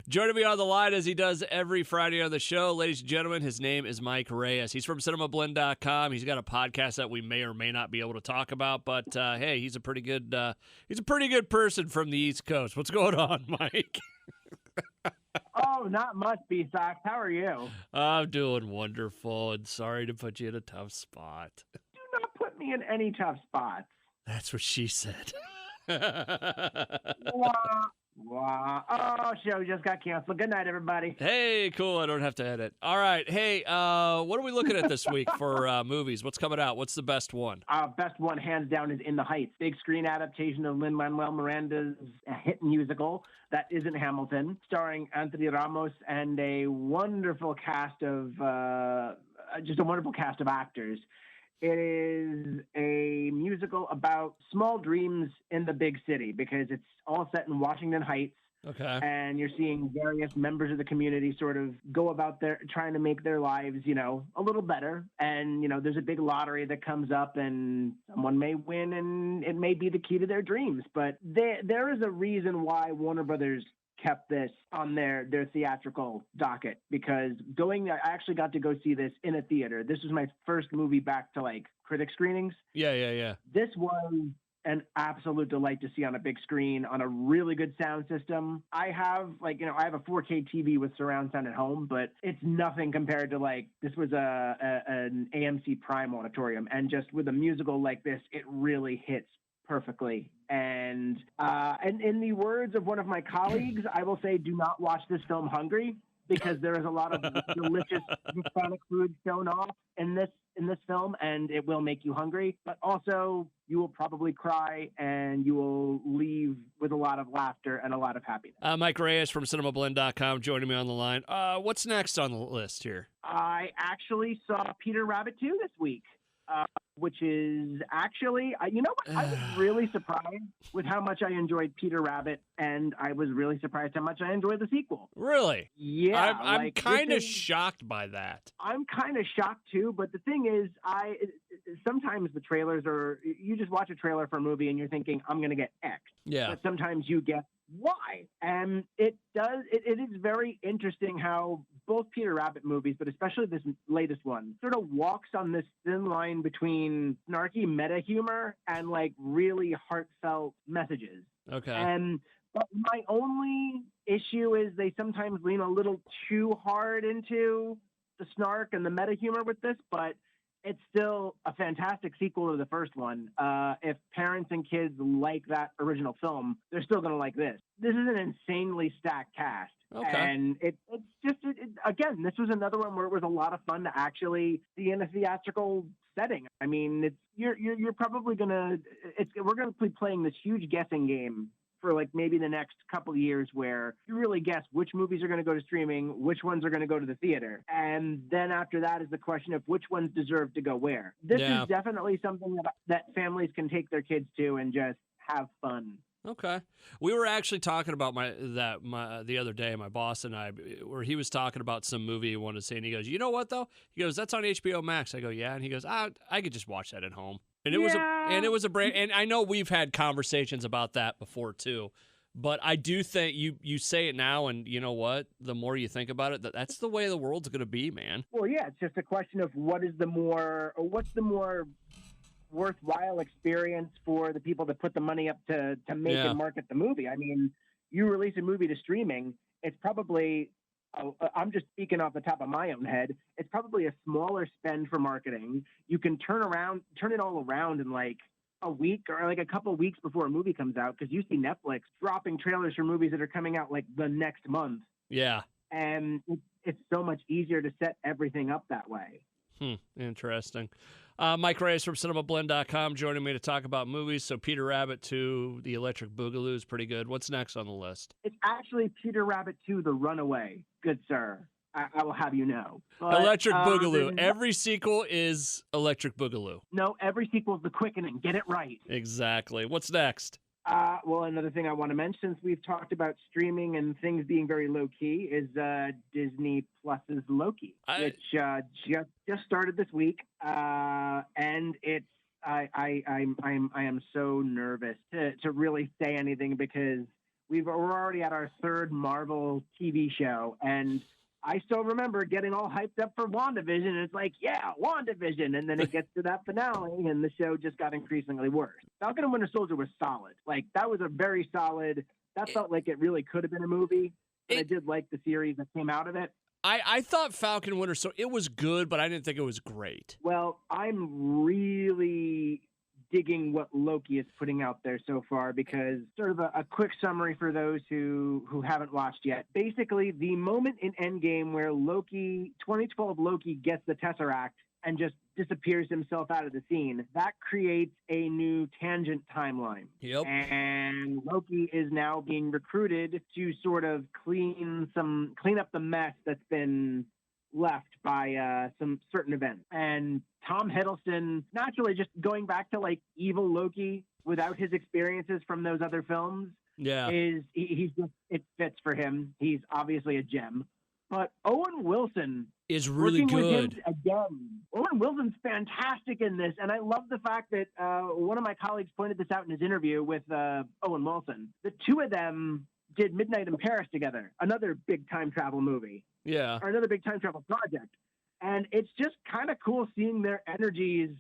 Joining me on the line as he does every Friday on the show, ladies and gentlemen, his name is Mike Reyes. He's from Cinemablend.com. He's got a podcast that we may or may not be able to talk about, but hey, he's a pretty good person from the East Coast. What's going on, Mike? Oh, not much, B-sox. How are you? I'm doing wonderful, and sorry to put you in a tough spot. Do not put me in any tough spots. That's what she said. Wow. Oh, show just got canceled. Good night, everybody. Hey, cool. I don't have to edit. All right. Hey, what are we looking at this week for movies? What's coming out? What's the best one? Best one, hands down, is In the Heights. Big screen adaptation of Lin-Manuel Miranda's hit musical that isn't Hamilton, starring Anthony Ramos and a wonderful cast of actors. It is a musical about small dreams in the big city because it's all set in Washington Heights. Okay. And you're seeing various members of the community sort of go about trying to make their lives, a little better. And, there's a big lottery that comes up and someone may win and it may be the key to their dreams. But there is a reason why Warner Brothers kept this on their theatrical docket, because I actually got to go see this in a theater. This was my first movie back to critic screenings. Yeah. This was an absolute delight to see on a big screen on a really good sound system. I have I have a 4K TV with surround sound at home, but it's nothing compared to this was an AMC Prime auditorium, and just with a musical like this, it really hits perfectly. And in the words of one of my colleagues, I will say, do not watch this film hungry, because there is a lot of delicious Hispanic food shown off in this film, and it will make you hungry. But also, you will probably cry, and you will leave with a lot of laughter and a lot of happiness. Mike Reyes from Cinemablend.com joining me on the line. What's next on the list here? I actually saw Peter Rabbit 2 this week. Which is actually, I was really surprised with how much I enjoyed Peter Rabbit, and I was really surprised how much I enjoyed the sequel. Really? Yeah. I'm kind of shocked by that. I'm kind of shocked too, but the thing is, sometimes the trailers you just watch a trailer for a movie and you're thinking, I'm going to get X. Yeah. But sometimes you get Y. And it is very interesting how both Peter Rabbit movies, but especially this latest one, sort of walks on this thin line between snarky meta humor and really heartfelt messages. Okay. But my only issue is they sometimes lean a little too hard into the snark and the meta humor with this, but it's still a fantastic sequel to the first one. If parents and kids like that original film, they're still going to like this. This is an insanely stacked cast. Okay. And again, this was another one where it was a lot of fun to actually see in a theatrical setting. I mean, you're probably we're going to be playing this huge guessing game for maybe the next couple of years, where you really guess which movies are going to go to streaming, which ones are going to go to the theater. And then after that is the question of which ones deserve to go where. This is definitely something that families can take their kids to and just have fun. Okay. We were actually talking about the other day, my boss and I, where he was talking about some movie he wanted to see, and he goes, you know what, though? He goes, that's on HBO Max. I go, yeah. And he goes, I could just watch that at home. And it was a brand, and I know we've had conversations about that before too, but I do think you say it now, and you know what? The more you think about it, that's the way the world's going to be, man. Well, yeah, it's just a question of what's the more worthwhile experience for the people that put the money up to make and market the movie. I mean, you release a movie to streaming, it's probably, I'm just speaking off the top of my own head, it's probably a smaller spend for marketing. You can turn it all around in a week or a couple of weeks before a movie comes out, because you see Netflix dropping trailers for movies that are coming out the next month. Yeah. And it's so much easier to set everything up that way. Interesting. Mike Reyes from Cinemablend.com joining me to talk about movies. So Peter Rabbit 2, The Electric Boogaloo is pretty good. What's next on the list? It's actually Peter Rabbit 2, The Runaway. Good sir. I will have you know. But, Electric Boogaloo. Every sequel is Electric Boogaloo. No, every sequel is The Quickening. Get it right. Exactly. What's next? Well, another thing I want to mention, since we've talked about streaming and things being very low key, is Disney Plus's Loki, which just started this week, and it's I am so nervous to really say anything, because we're already at our third Marvel TV show, and I still remember getting all hyped up for WandaVision. And it's like, yeah, WandaVision. And then it gets to that finale, and the show just got increasingly worse. Falcon and Winter Soldier was solid. Like, that was a very solid, that felt like it really could have been a movie. But I did like the series that came out of it. I thought Falcon Winter Soldier, it was good, but I didn't think it was great. Well, I'm really digging what Loki is putting out there so far, because sort of a quick summary for those who haven't watched yet. Basically, the moment in Endgame where 2012 Loki gets the Tesseract and just disappears himself out of the scene, that creates a new tangent timeline. Yep. And Loki is now being recruited to sort of clean up the mess that's been left by some certain events. And Tom Hiddleston, naturally, just going back to like evil Loki without his experiences from those other films, he's just, it fits for him. He's obviously a gem. But Owen Wilson is really good. Again, Owen Wilson's fantastic in this, and I love the fact that one of my colleagues pointed this out in his interview with Owen Wilson. The two of them did Midnight in Paris together, another big time travel movie. Yeah. Or another big time travel project. And it's just kind of cool seeing their energies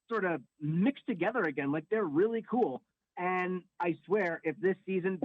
sort of mixed together again. Like, they're really cool. And I swear, if this season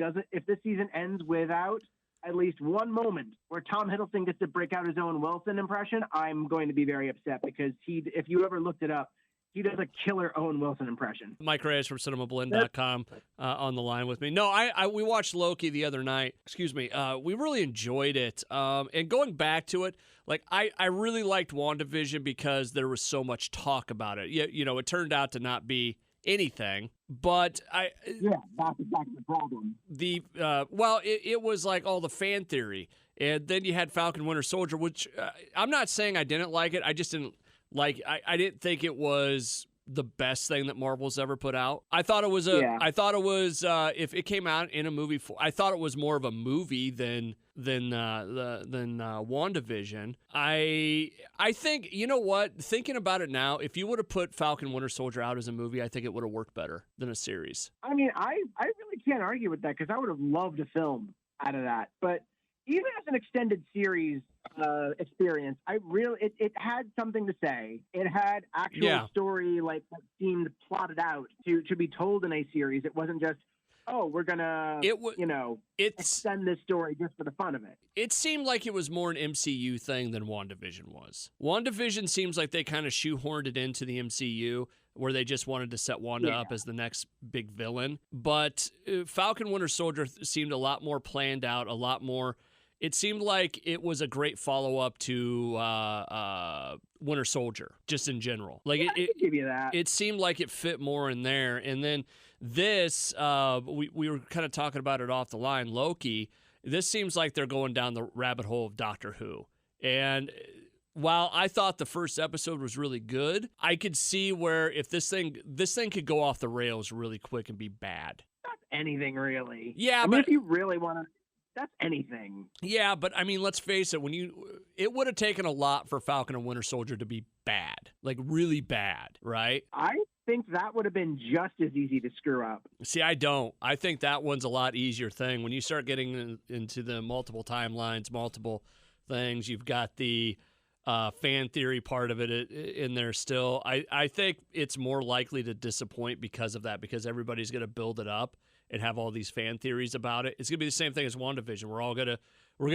ends without at least one moment where Tom Hiddleston gets to break out his Owen Wilson impression, I'm going to be very upset, because if you ever looked it up, he does a killer Owen Wilson impression. Mike Reyes from Cinemablend.com on the line with me. No, we watched Loki the other night. Excuse me. We really enjoyed it. And going back to it, like I really liked WandaVision because there was so much talk about it. You know, it turned out to not be anything, but that's exactly the problem. It was like all the fan theory, and then you had Falcon Winter Soldier, which I'm not saying I didn't like it. I just didn't. Like, I didn't think it was the best thing that Marvel's ever put out. I thought it was if it came out in a movie, I thought it was more of a movie than WandaVision. I think, you know what? Thinking about it now, if you would have put Falcon Winter Soldier out as a movie, I think it would have worked better than a series. I mean, I really can't argue with that, because I would have loved a film out of that. But even as an extended series experience, it had something to say. It had actual story, like, that seemed plotted out to be told in a series. It wasn't just, we're gonna extend this story just for the fun of it. It seemed like it was more an MCU thing than WandaVision was. WandaVision seems like they kind of shoehorned it into the MCU, where they just wanted to set Wanda up as the next big villain. But Falcon Winter Soldier seemed a lot more planned out, a lot more. It seemed like it was a great follow-up to Winter Soldier, just in general. Like, I can give you that. It seemed like it fit more in there. And then this, we were kind of talking about it off the line, Loki. This seems like they're going down the rabbit hole of Doctor Who. And while I thought the first episode was really good, I could see where if this thing could go off the rails really quick and be bad. That's anything, really. Yeah, but but if you really want to. That's anything. Yeah, but I mean, let's face it. It would have taken a lot for Falcon and Winter Soldier to be bad, like really bad, right? I think that would have been just as easy to screw up. See, I don't. I think that one's a lot easier thing. When you start getting into the multiple timelines, multiple things, you've got the fan theory part of it in there still. I think it's more likely to disappoint because of that, because everybody's going to build it up and have all these fan theories about it. It's going to be the same thing as WandaVision. We're going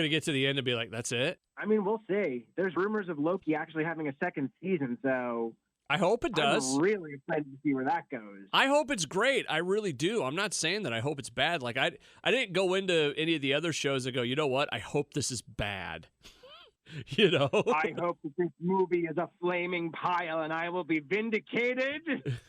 to get to the end and be like, that's it? I mean, we'll see. There's rumors of Loki actually having a second season, so I hope it does. I'm really excited to see where that goes. I hope it's great. I really do. I'm not saying that I hope it's bad. Like, I didn't go into any of the other shows and go, you know what? I hope this is bad. You know? I hope that this movie is a flaming pile and I will be vindicated.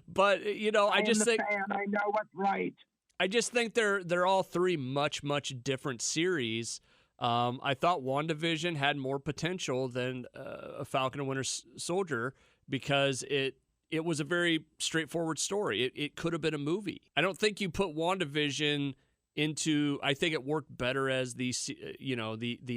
But, you know, I just think I know what's right. I just think they're all three much, much different series. I thought WandaVision had more potential than a Falcon and Winter Soldier because it was a very straightforward story. It could have been a movie. I don't think you put WandaVision into. I think it worked better as the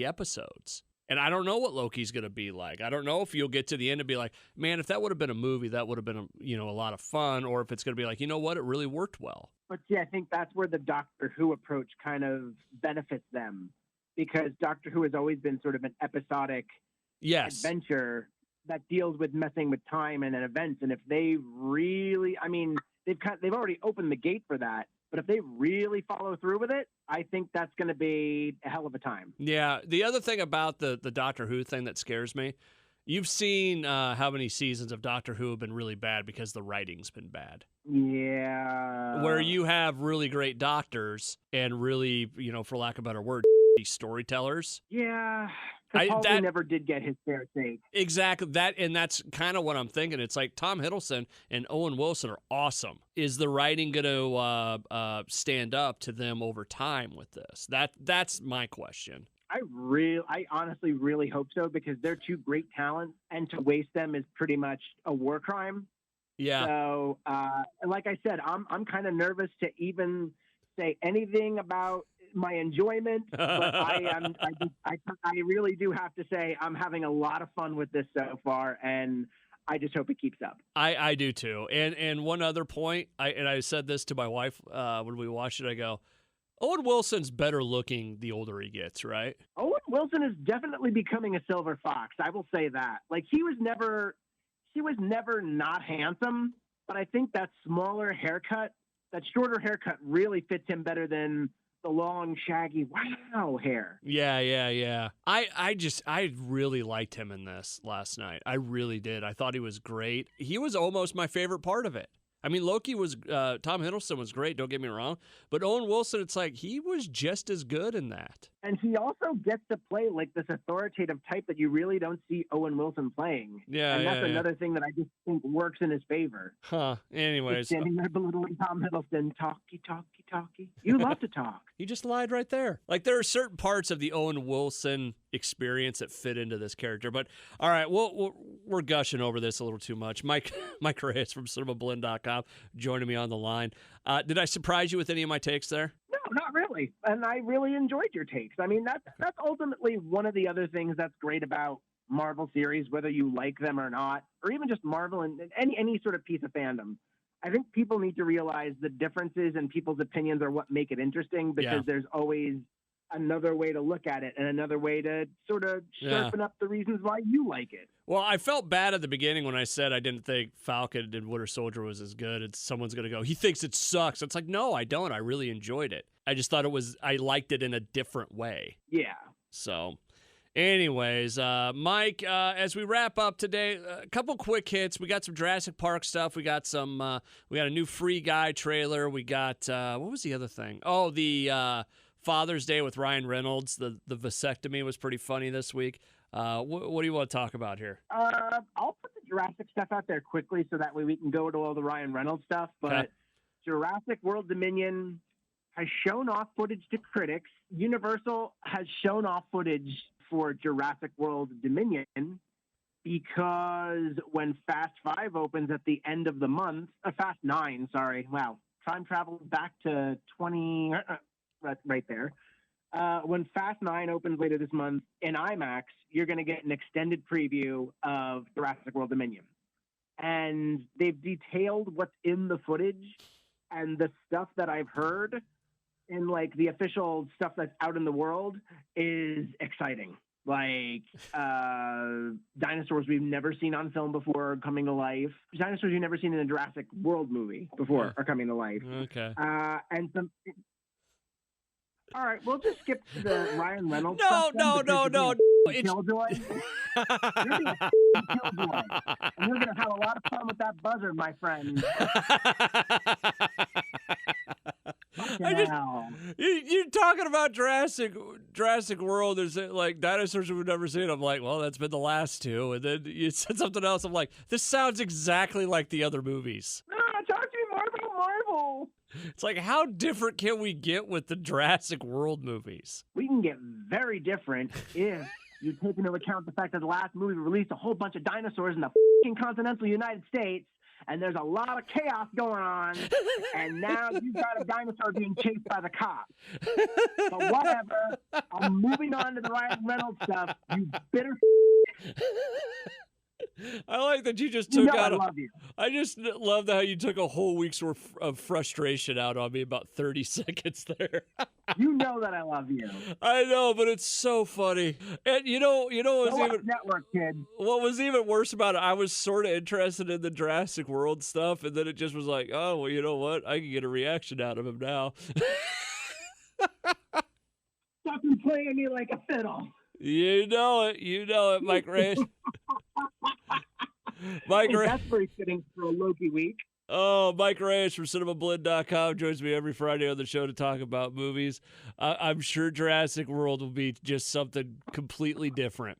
episodes. And I don't know what Loki's going to be like. I don't know if you'll get to the end and be like, man, if that would have been a movie, that would have been, a lot of fun. Or if it's going to be like, you know what, it really worked well. But see, I think that's where the Doctor Who approach kind of benefits them, because Doctor Who has always been sort of an episodic adventure that deals with messing with time and events. And if they really, I mean, they've already opened the gate for that. But if they really follow through with it, I think that's going to be a hell of a time. Yeah. The other thing about the Doctor Who thing that scares me, you've seen how many seasons of Doctor Who have been really bad because the writing's been bad. Yeah. Where you have really great doctors and really, for lack of a better word, storytellers. Yeah. Capaldi never did get his fair shake. Exactly. That's kind of what I'm thinking. It's like Tom Hiddleston and Owen Wilson are awesome. Is the writing going to stand up to them over time with this? That's my question. I honestly really hope so, because they're two great talents, and to waste them is pretty much a war crime. Yeah. So, like I said, I'm kind of nervous to even say anything about my enjoyment, but I really do have to say I'm having a lot of fun with this so far, and I just hope it keeps up. I do too. And one other point, I said this to my wife when we watched it. I go, Owen Wilson's better looking the older he gets, right? Owen Wilson is definitely becoming a silver fox. I will say that. Like, he was never not handsome, but I think that smaller haircut, that shorter haircut, really fits him better than the long, shaggy, wow hair. Yeah. I really liked him in this last night. I really did. I thought he was great. He was almost my favorite part of it. I mean, Loki was, Tom Hiddleston was great, don't get me wrong. But Owen Wilson, it's like, he was just as good in that. And he also gets to play like this authoritative type that you really don't see Owen Wilson playing. Yeah, and that's another thing that I just think works in his favor. Huh. Anyways. Just standing there belittling Tom Hiddleston, talky. You love to talk. You just lied right there. Like, there are certain parts of the Owen Wilson experience that fit into this character. But, all right, we're gushing over this a little too much. Mike Reyes from Cinemablend.com joining me on the line. Did I surprise you with any of my takes there? No, not really. And I really enjoyed your takes. I mean, that's ultimately one of the other things that's great about Marvel series, whether you like them or not, or even just Marvel and any sort of piece of fandom. I think people need to realize the differences in people's opinions are what make it interesting, because there's always another way to look at it and another way to sort of sharpen up the reasons why you like it. Well, I felt bad at the beginning when I said I didn't think Falcon and Winter Soldier was as good. And someone's going to go, he thinks it sucks. It's like, no, I don't. I really enjoyed it. I just thought I liked it in a different way. Yeah. So anyways, Mike, as we wrap up today, a couple quick hits. We got some Jurassic Park stuff. We got we got a new Free Guy trailer. We got, what was the other thing? Oh, the Father's Day with Ryan Reynolds. The vasectomy was pretty funny this week. What do you want to talk about here? I'll put the Jurassic stuff out there quickly so that way we can go to all the Ryan Reynolds stuff. But Jurassic World Dominion has shown off footage to critics. Universal has shown off footage for Jurassic World Dominion because when Fast 5 opens at the end of the month, Fast 9, sorry. Wow. Time travel back to 20, right there. When Fast 9 opens later this month in IMAX, you're going to get an extended preview of Jurassic World Dominion. And they've detailed what's in the footage, and the stuff that I've heard in like the official stuff that's out in the world is exciting. Like dinosaurs we've never seen on film before coming to life. Dinosaurs you've never seen in a Jurassic World movie before are coming to life. Okay. And some... All right, we'll just skip to the Ryan Reynolds. No. It's Killjoy. You're being a Killjoy. And you're going to have a lot of fun with that buzzard, my friend. You're talking about Jurassic World. There's like dinosaurs we've never seen. I'm like, well, that's been the last two. And then you said something else. I'm like, this sounds exactly like the other movies. No, talk to me more about Marvel. It's like, how different can we get with the Jurassic World movies? We can get very different if you take into account the fact that the last movie released a whole bunch of dinosaurs in the fucking continental United States, and there's a lot of chaos going on, and now you've got a dinosaur being chased by the cops. But whatever, I'm moving on to the Ryan Reynolds stuff, you bitter. I like that you just took out. I love you. I just love how you took a whole week's worth of frustration out on me about 30 seconds there. You know that I love you. I know, but it's so funny. And you know, what was even network kid. What was even worse about it? I was sort of interested in the Jurassic World stuff, and then it just was like, oh well, you know what? I can get a reaction out of him now. Stop playing me like a fiddle. You know it, Mike Reyes. Mike Reyes. That's very fitting for a Loki week. Oh, Mike Reyes from Cinemablend.com joins me every Friday on the show to talk about movies. I'm sure Jurassic World will be just something completely different.